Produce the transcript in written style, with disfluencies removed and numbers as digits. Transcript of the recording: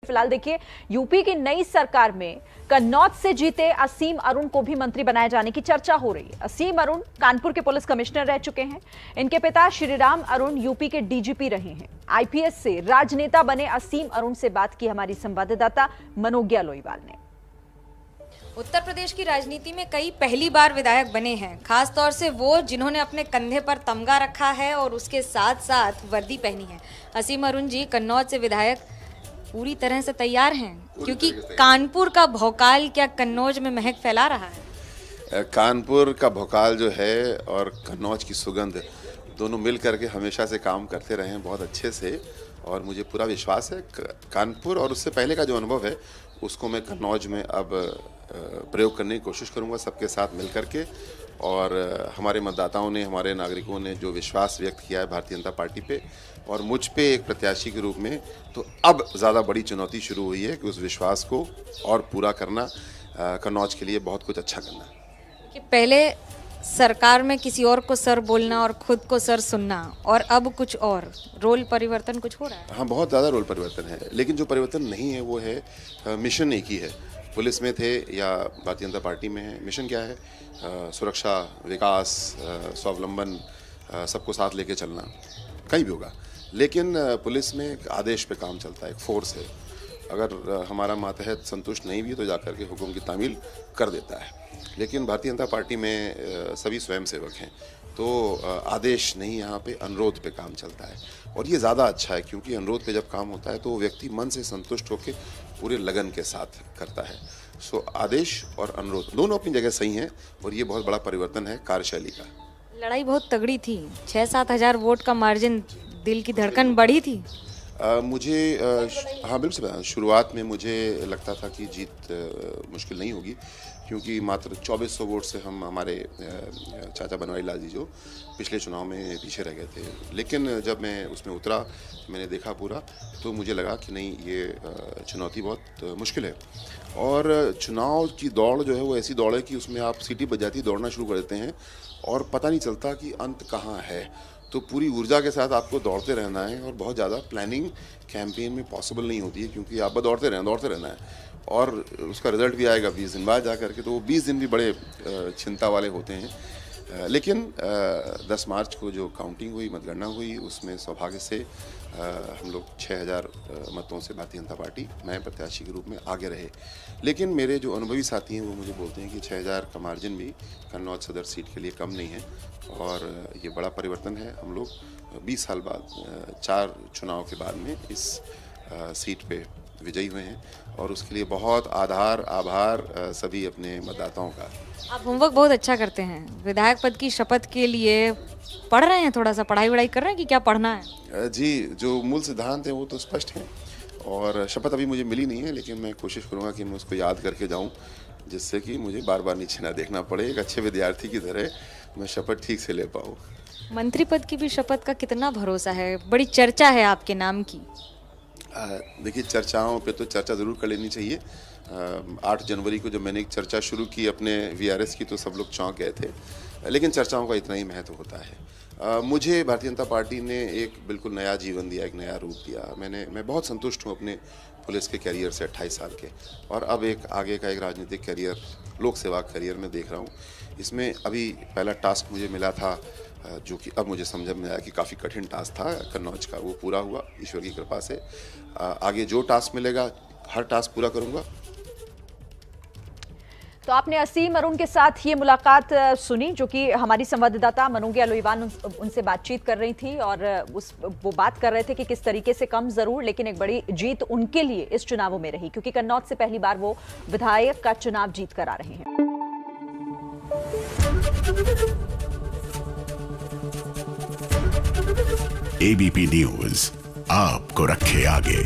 फिलहाल देखिए, यूपी की नई सरकार में कन्नौज से जीते असीम अरुण को भी मंत्री बनाए जाने की चर्चा हो रही है। असीम अरुण कानपुर के पुलिस कमिश्नर रह चुके हैं। इनके पिता श्रीराम अरुण यूपी के डीजीपी रहे हैं। आईपीएस से राजनेता बने असीम अरुण से बात की हमारी संवाददाता मनोज्ञा लोईवाल ने। उत्तर प्रदेश की राजनीति में कई पहली बार विधायक बने हैं, खास तौर से वो जिन्होंने अपने कंधे पर तमगा रखा है और उसके साथ साथ वर्दी पहनी है। असीम अरुण जी कन्नौज से विधायक पूरी तरह से तैयार हैं, क्योंकि कानपुर का भौकाल क्या कन्नौज में महक फैला रहा है? कानपुर का भौकाल जो है और कन्नौज की सुगंध दोनों मिल करके हमेशा से काम करते रहे हैं बहुत अच्छे से, और मुझे पूरा विश्वास है कानपुर और उससे पहले का जो अनुभव है उसको मैं कन्नौज में अब प्रयोग करने की कोशिश करूंगा सबके साथ मिल करके। और हमारे मतदाताओं ने, हमारे नागरिकों ने जो विश्वास व्यक्त किया है भारतीय जनता पार्टी पे और मुझ पे एक प्रत्याशी के रूप में, तो अब ज़्यादा बड़ी चुनौती शुरू हुई है कि उस विश्वास को और पूरा करना, कन्नौज के लिए बहुत कुछ अच्छा करना। कि पहले सरकार में किसी और को सर बोलना और खुद को सर सुनना, और अब कुछ और रोल परिवर्तन कुछ हो रहा है? हाँ, बहुत ज़्यादा रोल परिवर्तन है, लेकिन जो परिवर्तन नहीं है वो है मिशन एक ही है। पुलिस में थे या भारतीय जनता पार्टी में है, मिशन क्या है? सुरक्षा, विकास, स्वावलंबन, सबको साथ लेके चलना, कहीं भी होगा। लेकिन पुलिस में एक आदेश पे काम चलता है, एक फोर्स है। अगर हमारा मातहत संतुष्ट नहीं भी तो जाकर के हुक्म की तामील कर देता है। लेकिन भारतीय जनता पार्टी में सभी स्वयंसेवक हैं, तो आदेश नहीं, यहाँ पे अनुरोध पे काम चलता है। और ये ज़्यादा अच्छा है, क्योंकि अनुरोध पे जब काम होता है तो व्यक्ति मन से संतुष्ट होकर पूरे लगन के साथ करता है। सो आदेश और अनुरोध दोनों अपनी जगह सही हैं, और ये बहुत बड़ा परिवर्तन है कार्यशैली का। लड़ाई बहुत तगड़ी थी, 6-7 हज़ार वोट का मार्जिन, दिल की धड़कन बढ़ी थी। मुझे हाँ बिल्कुल, शुरुआत में मुझे लगता था कि जीत मुश्किल नहीं होगी, क्योंकि मात्र 2400 वोट से हम, हमारे चाचा बनवारी लाल जी जो पिछले चुनाव में पीछे रह गए थे। लेकिन जब मैं उसमें उतरा, मैंने देखा पूरा, तो मुझे लगा कि नहीं, ये चुनौती बहुत मुश्किल है। और चुनाव की दौड़ जो है वो ऐसी दौड़ है कि उसमें आप सीटी बजाती दौड़ना शुरू कर देते हैं और पता नहीं चलता कि अंत कहाँ है। तो पूरी ऊर्जा के साथ आपको दौड़ते रहना है, और बहुत ज़्यादा प्लानिंग कैंपेन में पॉसिबल नहीं होती है, क्योंकि आप दौड़ते रहना है। और उसका रिजल्ट भी आएगा 20 दिन बाद जा करके, तो वो 20 दिन भी बड़े चिंता वाले होते हैं। लेकिन 10 मार्च को जो काउंटिंग हुई, मतगणना हुई, उसमें सौभाग्य से हम लोग 6000 मतों से भारतीय जनता पार्टी नए प्रत्याशी के रूप में आगे रहे। लेकिन मेरे जो अनुभवी साथी हैं वो मुझे बोलते हैं कि 6000 का मार्जिन भी कन्नौज सदर सीट के लिए कम नहीं है, और ये बड़ा परिवर्तन है। हम लोग 20 साल बाद 4 चुनाव के बाद में इस सीट पे विजयी हुए हैं, और उसके लिए बहुत आभार सभी अपने मतदाताओं का। आप होमवर्क बहुत अच्छा करते हैं। विधायक पद की शपथ के लिए पढ़ रहे हैं, थोड़ा सा पढ़ाई वढ़ाई कर रहे हैं कि क्या पढ़ना है? जी, जो मूल सिद्धांत हैं वो तो स्पष्ट हैं, और शपथ अभी मुझे मिली नहीं है, लेकिन मैं कोशिश करूँगा कि मैं उसको याद करके जाऊँ, जिससे कि मुझे बार बार नीचे ना देखना पड़े। एक अच्छे विद्यार्थी की तरह मैं शपथ ठीक से ले पाऊँ। मंत्री पद की भी शपथ का कितना भरोसा है? बड़ी चर्चा है आपके नाम की। देखिए, चर्चाओं पे तो चर्चा ज़रूर कर लेनी चाहिए। 8 जनवरी को जब मैंने एक चर्चा शुरू की अपने वीआरएस की, तो सब लोग चौंक गए थे, लेकिन चर्चाओं का इतना ही महत्व होता है। मुझे भारतीय जनता पार्टी ने एक बिल्कुल नया जीवन दिया, एक नया रूप दिया। मैं बहुत संतुष्ट हूँ अपने पुलिस के कैरियर से, 28 साल के, और अब एक आगे का एक राजनीतिक कैरियर, लोक सेवा कैरियर में देख रहा हूँ। इसमें अभी पहला टास्क मुझे मिला था, जो कि अब मुझे समझ में आया कि काफ़ी कठिन टास्क था कन्नौज का, वो पूरा हुआ ईश्वर की कृपा से। आगे जो टास्क मिलेगा, हर टास्क पूरा करूँगा। तो आपने असीम अरुण के साथ ये मुलाकात सुनी, जो कि हमारी संवाददाता मनोज्ञा लोईवाल उनसे बातचीत कर रही थी, और वो बात कर रहे थे कि किस तरीके से, कम जरूर लेकिन एक बड़ी जीत उनके लिए इस चुनावों में रही, क्योंकि कन्नौज से पहली बार वो विधायक का चुनाव जीत कर आ रहे हैं। एबीपी न्यूज आपको रखे आगे।